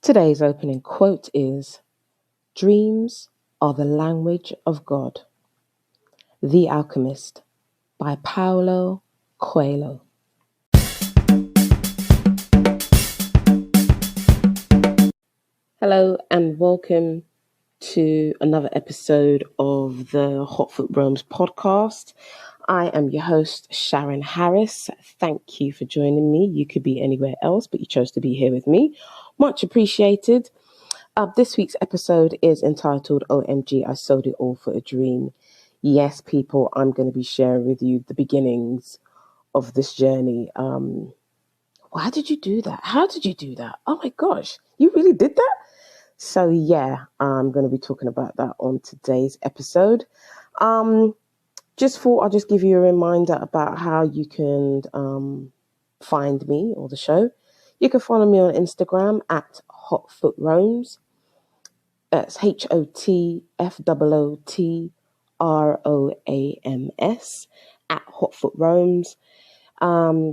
Today's opening quote is, "Dreams are the language of God." The Alchemist by Paulo Coelho. Hello and welcome to another episode of the Hot Foot Roams podcast. I am your host, Sharon Harris. Thank you for joining me. You could be anywhere else, but you chose to be here with me. Much appreciated. This week's episode is entitled OMG, I Sold It All for a Dream. Yes, people, I'm going to be sharing with you the beginnings of this journey. Why did you do that? How did you do that? Oh my gosh, you really did that? So yeah, I'm going to be talking about that on today's episode. Just thought I'll just give you a reminder about how you can find me or the show. You can follow me on Instagram at HotFootRoams. That's HOTFOOTROAMS at HotFootRoams.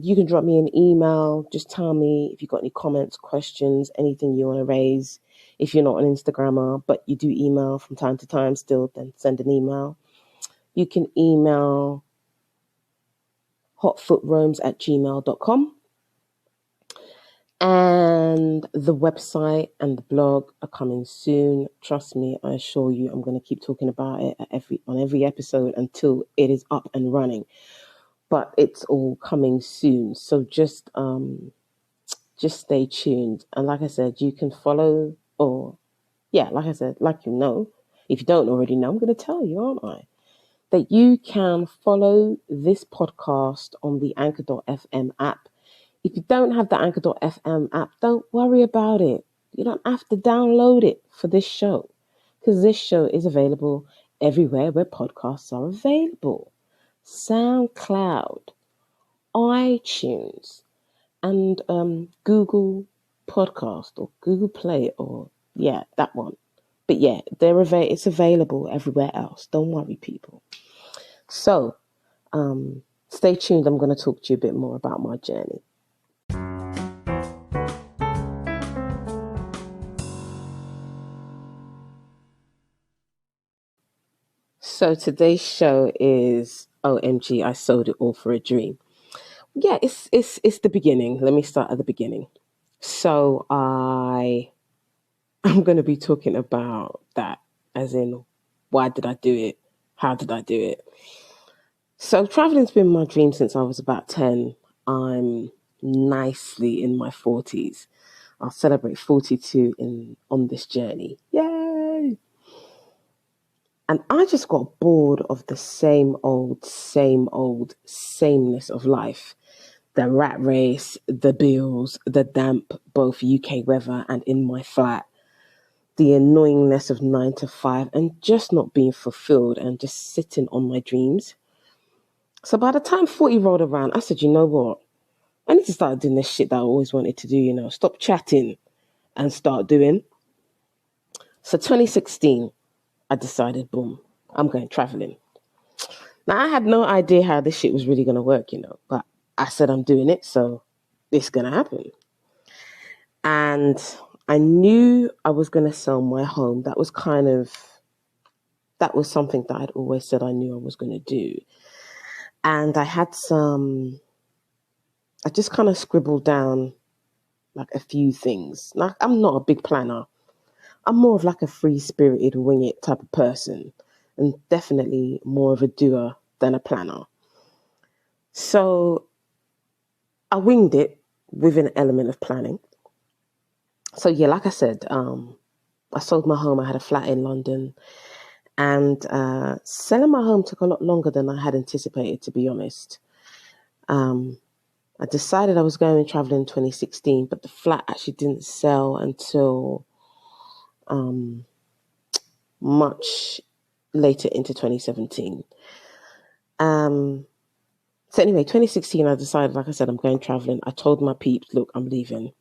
You can drop me an email. Just tell me if you've got any comments, questions, anything you want to raise. If you're not an Instagrammer, but you do email from time to time still, then send an email. You can email hotfootroams@gmail.com. And the website and the blog are coming soon. Trust me, I assure you, I'm going to keep talking about it on every episode until it is up and running. But it's all coming soon. So just stay tuned. And like I said, you can follow if you don't already know, I'm going to tell you, aren't I? That you can follow this podcast on the Anchor.fm app. If you don't have the Anchor.fm app, don't worry about it. You don't have to download it for this show, because this show is available everywhere where podcasts are available. SoundCloud, iTunes, and Google Podcast or Google Play, that one. But yeah, it's available everywhere else. Don't worry, people. So, stay tuned. I'm going to talk to you a bit more about my journey. So today's show is OMG, I Sold It All for a Dream. Yeah, it's the beginning. Let me start at the beginning. So I'm going to be talking about that, as in, why did I do it? How did I do it? So traveling's been my dream since I was about 10. I'm nicely in my 40s. I'll celebrate 42 on this journey. Yay! And I just got bored of the sameness of life. The rat race, the bills, the damp, both UK weather and in my flat, the annoyingness of 9 to 5 and just not being fulfilled and just sitting on my dreams. So by the time 40 rolled around, I said, you know what? I need to start doing this shit that I always wanted to do, stop chatting and start doing. So 2016, I decided, boom, I'm going traveling. Now, I had no idea how this shit was really going to work, but I said I'm doing it, so it's going to happen. And I knew I was going to sell my home. That was something that I'd always said I knew I was going to do. And I just kind of scribbled down like a few things. Like, I'm not a big planner. I'm more of like a free-spirited, wing it type of person, and definitely more of a doer than a planner. So I winged it with an element of planning. So yeah, like I said, I sold my home. I had a flat in London, and selling my home took a lot longer than I had anticipated, to be honest. I decided I was going traveling in 2016, but the flat actually didn't sell until much later into 2017. So anyway, 2016, I decided, like I said, I'm going traveling. I told my peeps, look, I'm leaving.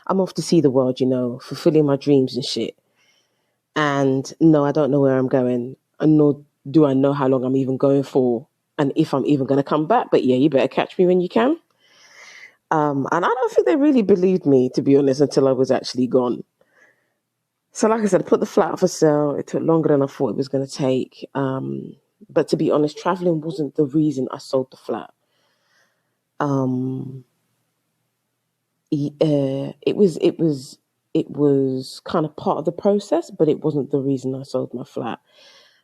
I'm off to see the world, fulfilling my dreams and shit. And no, I don't know where I'm going. And nor do I know how long I'm even going for and if I'm even going to come back. But yeah, you better catch me when you can. And I don't think they really believed me, to be honest, until I was actually gone. So like I said, I put the flat up for sale. It took longer than I thought it was going to take. But to be honest, traveling wasn't the reason I sold the flat. Um, it was kind of part of the process, but it wasn't the reason I sold my flat.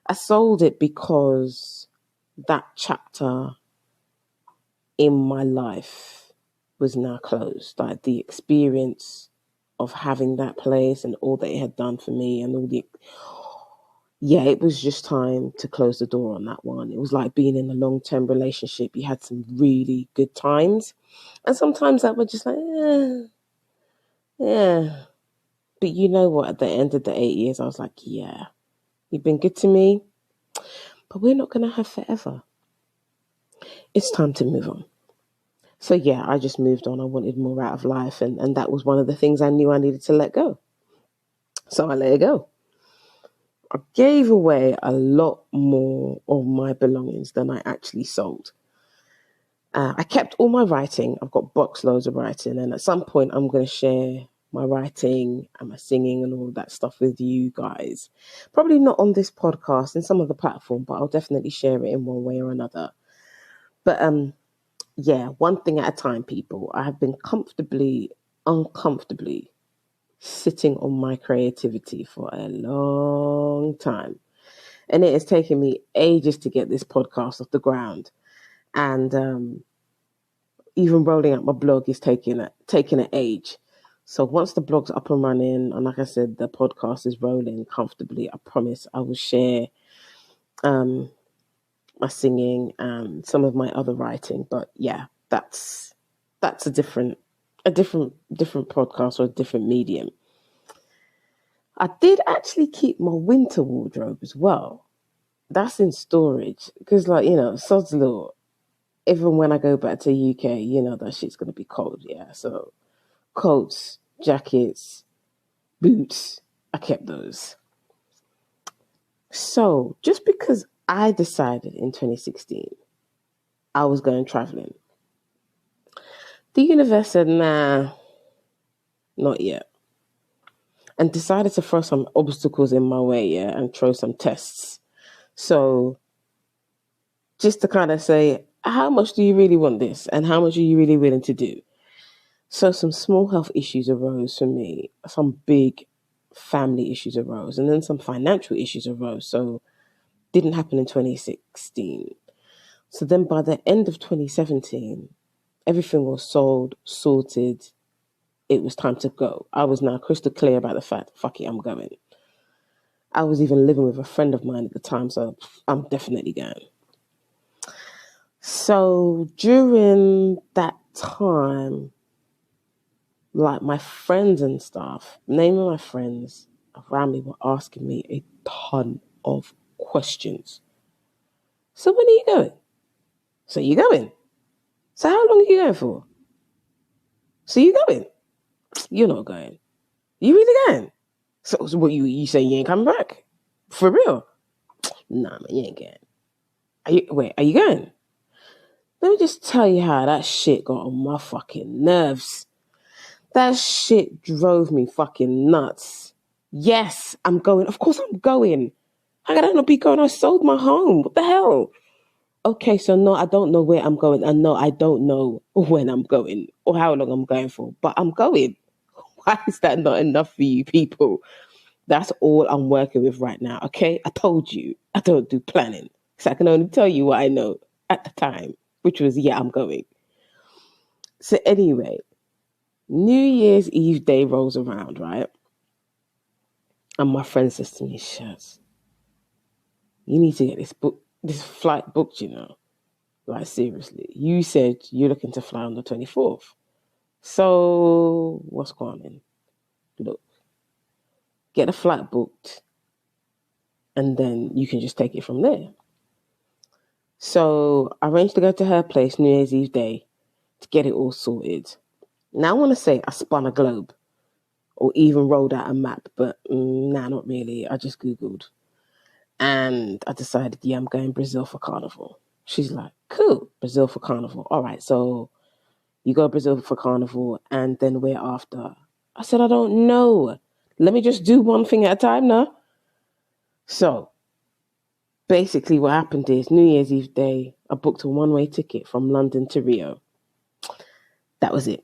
I sold it because that chapter in my life was now closed. Like the experience of having that place and all that it had done for me and all the it was just time to close the door on that one. It was like being in a long-term relationship. You had some really good times and sometimes that were just like yeah. But you know what, at the end of the 8 years I was like, yeah, you've been good to me, but we're not going to have forever. It's time to move on. So yeah, I just moved on. I wanted more out of life, and that was one of the things I knew I needed to let go. So I let it go. I gave away a lot more of my belongings than I actually sold. I kept all my writing. I've got box loads of writing, and at some point I'm going to share my writing and my singing and all that stuff with you guys. Probably not on this podcast, in some other platform, but I'll definitely share it in one way or another. But yeah, one thing at a time, people. I have been uncomfortably sitting on my creativity for a long time. And it has taken me ages to get this podcast off the ground. And even rolling out my blog is taking an age. So once the blog's up and running, and like I said, the podcast is rolling comfortably, I promise I will share my singing and some of my other writing. But yeah, that's a different podcast or a different medium. I did actually keep my winter wardrobe as well. That's in storage because, like, sod's law. Even when I go back to UK, that shit's gonna be cold. Yeah, so coats, jackets, boots. I kept those. So just because I decided in 2016 I was going traveling, the universe said, nah, not yet. And decided to throw some obstacles in my way, yeah, and throw some tests. So just to kind of say, how much do you really want this? And how much are you really willing to do? So some small health issues arose for me. Some big family issues arose. And then some financial issues arose. So didn't happen in 2016. So then by the end of 2017, everything was sold, sorted. It was time to go. I was now crystal clear about the fact, fuck it, I'm going. I was even living with a friend of mine at the time, so I'm definitely going. So during that time, like my friends and stuff, naming my friends around me were asking me a ton of questions. So when are you going? So you going? So how long are you going for? So you going? You're not going. You really going? So what you say you ain't coming back? For real? Nah, man, you ain't going. Are you going? Let me just tell you how that shit got on my fucking nerves. That shit drove me fucking nuts. Yes, I'm going. Of course I'm going. How could I not be going? I sold my home. What the hell? Okay, so no, I don't know where I'm going. And no, I don't know when I'm going or how long I'm going for. But I'm going. Why is that not enough for you people? That's all I'm working with right now, okay? I told you I don't do planning. So I can only tell you what I know at the time, which was, yeah, I'm going. So anyway, New Year's Eve day rolls around, right? And my friend says to me, Shaz, you need to get this flight booked, Like, seriously. You said you're looking to fly on the 24th. So, what's going on? Look, get a flight booked, and then you can just take it from there. So, I arranged to go to her place New Year's Eve day to get it all sorted. Now, I want to say I spun a globe or even rolled out a map, but nah, not really. I just Googled. And I decided, yeah, I'm going Brazil for Carnival. She's like, cool, Brazil for Carnival. All right, so You go to Brazil for carnival, and then where after? I said, I don't know. Let me just do one thing at a time now. So basically what happened is New Year's Eve day, I booked a one-way ticket from London to Rio. That was it.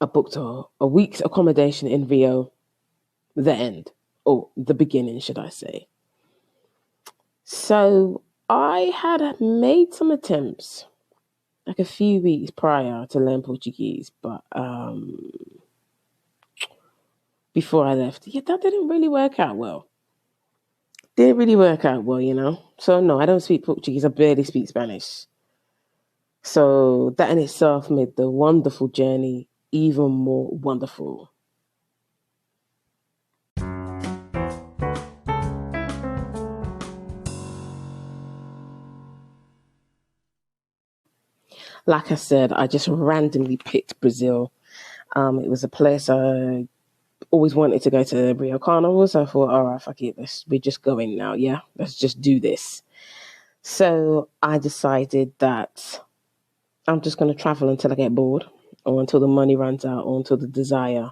I booked a week's accommodation in Rio, the end, or the beginning, should I say. So I had made some attempts like a few weeks prior to learn Portuguese, but before I left, yeah, that didn't really work out well. Didn't really work out well, you know. So no, I don't speak Portuguese. I barely speak Spanish. So that in itself made the wonderful journey even more wonderful. Like I said, I just randomly picked Brazil. It was a place I always wanted to go to Rio Carnival, so I thought, all right, fuck it, we're just going now, yeah? Let's just do this. So I decided that I'm just going to travel until I get bored, or until the money runs out, or until the desire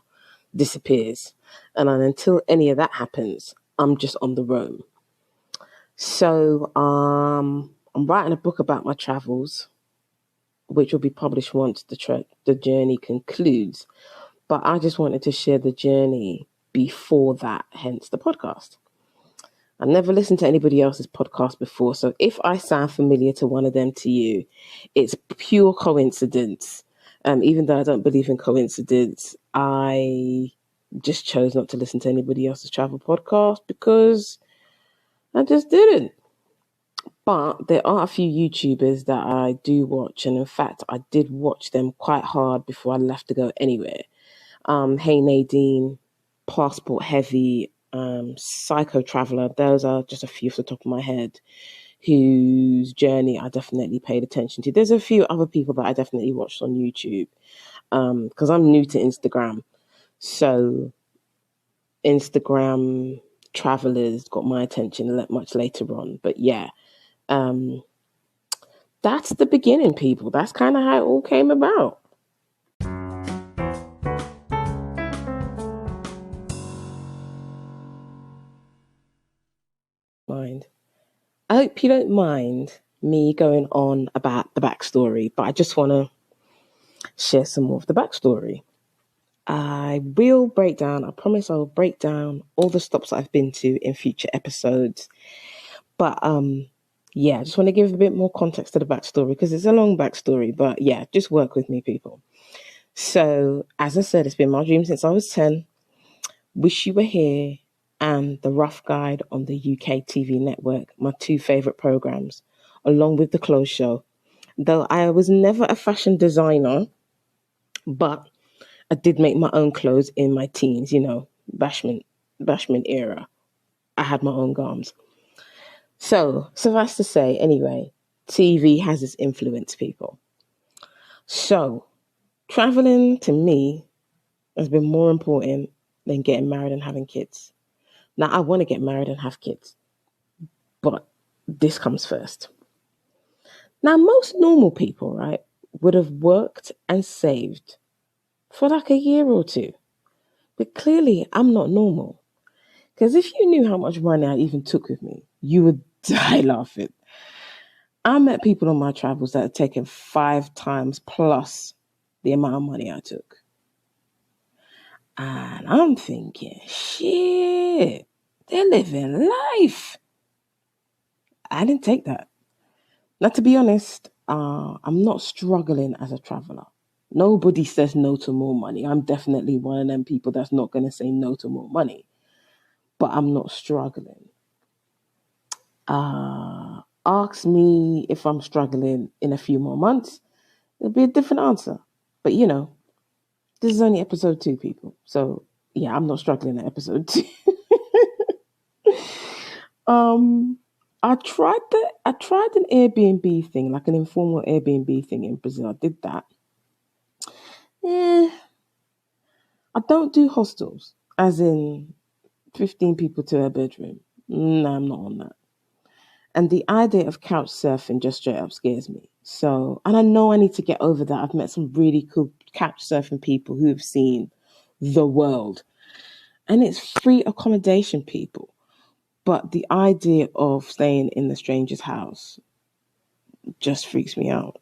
disappears. And then until any of that happens, I'm just on the roam. So I'm writing a book about my travels, which will be published once the journey concludes. But I just wanted to share the journey before that, hence the podcast. I never listened to anybody else's podcast before, so if I sound familiar to one of them to you, it's pure coincidence. Even though I don't believe in coincidence, I just chose not to listen to anybody else's travel podcast because I just didn't. But there are a few YouTubers that I do watch, and in fact, I did watch them quite hard before I left to go anywhere. Hey Nadine, Passport Heavy, Psycho Traveler. Those are just a few off the top of my head whose journey I definitely paid attention to. There's a few other people that I definitely watched on YouTube because I'm new to Instagram. So Instagram travelers got my attention much later on. But yeah, um, that's the beginning, people. That's kind of how it all came about. Mind. I hope you don't mind me going on about the backstory, but I just want to share some more of the backstory. I will break down, I promise I will break down all the stops I've been to in future episodes. But yeah, I just want to give a bit more context to the backstory because it's a long backstory. But yeah, just work with me, people. So, as I said, it's been my dream since I was 10. Wish You Were Here and The Rough Guide on the UK TV network, my two favourite programmes, along with The Clothes Show. Though I was never a fashion designer, but I did make my own clothes in my teens, you know, bashment era. I had my own garms. So, suffice to say, anyway, TV has its influence, people. So, traveling to me has been more important than getting married and having kids. Now, I want to get married and have kids, but this comes first. Now, most normal people, right, would have worked and saved for like a year or two. But clearly, I'm not normal. Because if you knew how much money I even took with me, you would die laughing. I met people on my travels that had taken 5 times plus the amount of money I took. And I'm thinking, shit, they're living life. I didn't take that. Now, to be honest, I'm not struggling as a traveler. Nobody says no to more money. I'm definitely one of them people that's not going to say no to more money. But I'm not struggling. Ask me if I'm struggling in a few more months. It'll be a different answer. But you know, this is only episode 2, people. So yeah, I'm not struggling at episode 2. um, I tried an Airbnb thing, like an informal Airbnb thing in Brazil. I did that. Eh, I don't do hostels, as in 15 people to a bedroom. No, I'm not on that. And the idea of couch surfing just straight up scares me. So, and I know I need to get over that. I've met some really cool couch surfing people who have seen the world. And it's free accommodation, people. But the idea of staying in the stranger's house just freaks me out.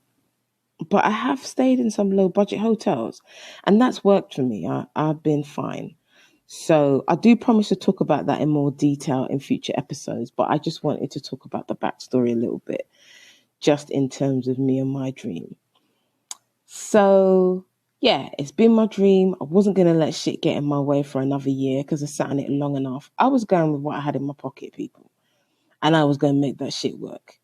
But I have stayed in some low budget hotels, and that's worked for me. I've been fine. So I do promise to talk about that in more detail in future episodes, but I just wanted to talk about the backstory a little bit, just in terms of me and my dream. So yeah, it's been my dream. I wasn't going to let shit get in my way for another year because I sat on it long enough. I was going with what I had in my pocket, people, and I was going to make that shit work.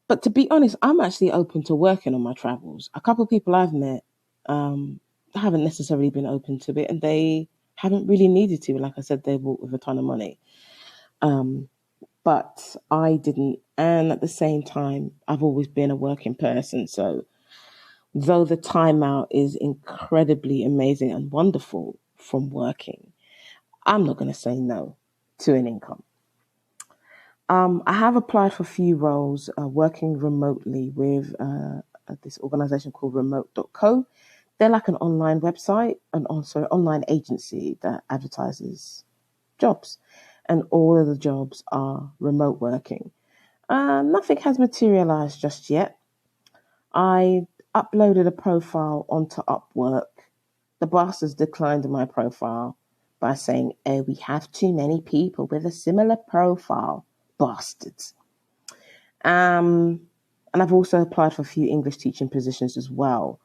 But to be honest, I'm actually open to working on my travels. A couple of people I've met um, haven't necessarily been open to it, and they haven't really needed to. Like I said, they walk with a ton of money. Um, but I didn't. And at the same time, I've always been a working person. So though the time out is incredibly amazing and wonderful from working, I'm not going to say no to an income. I have applied for a few roles working remotely with this organization called remote.co. They're like an online website and also online agency that advertises jobs. And all of the jobs are remote working. Nothing has materialized just yet. I uploaded a profile onto Upwork. The bastards declined my profile by saying, oh, we have too many people with a similar profile. Bastards. And I've also applied for a few English teaching positions as well.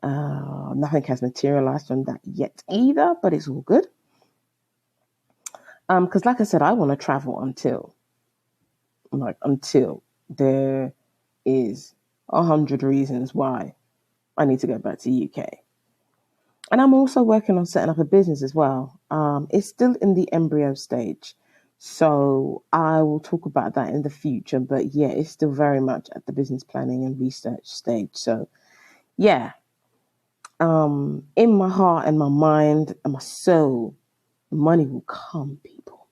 Nothing has materialized on that yet either, but it's all good. Because like I said, I want to travel until there is 100 reasons why I need to go back to UK. And I'm also working on setting up a business as well. It's still in the embryo stage. So I will talk about that in the future. But yeah, it's still very much at the business planning and research stage. So yeah, in my heart and my mind and my soul, money will come, people.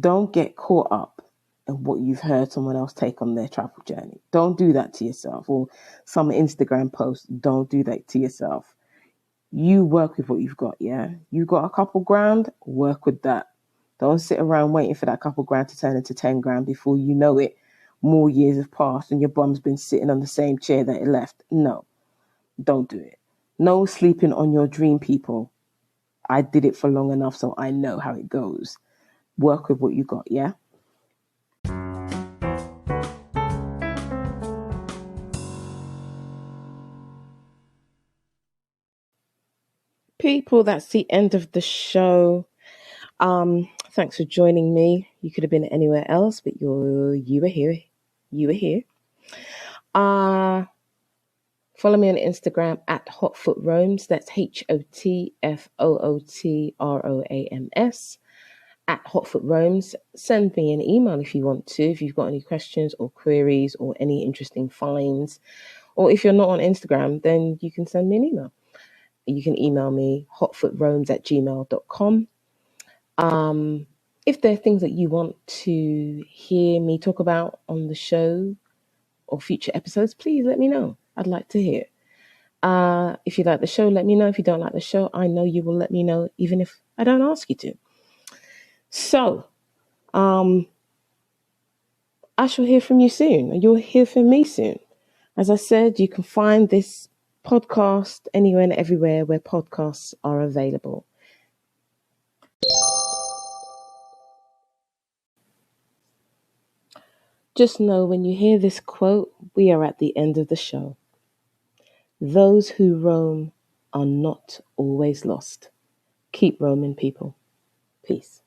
Don't get caught up in what you've heard someone else take on their travel journey. Don't do that to yourself. Or some Instagram post, don't do that to yourself. You work with what you've got, yeah? You got a couple grand, work with that. Don't sit around waiting for that couple grand to turn into 10 grand before you know it. More years have passed and your bum's been sitting on the same chair that it left. No, don't do it. No sleeping on your dream, people. I did it for long enough, so I know how it goes. Work with what you got, yeah? People, that's the end of the show. Thanks for joining me. You could have been anywhere else, but you were here. You were here. Uh Follow me on Instagram at hotfootrooms. That's HOTFOOTROAMS at hotfootrooms. Send me an email if you want to, if you've got any questions or queries or any interesting finds. Or if you're not on Instagram, then you can send me an email. You can email me hotfootrooms@gmail.com. If there are things that you want to hear me talk about on the show or future episodes, please let me know. I'd like to hear. If you like the show, let me know. If you don't like the show, I know you will let me know, even if I don't ask you to. So, I shall hear from you soon, and you'll hear from me soon. As I said, you can find this podcast anywhere and everywhere where podcasts are available. Just know when you hear this quote, we are at the end of the show. Those who roam are not always lost. Keep roaming, people. Peace.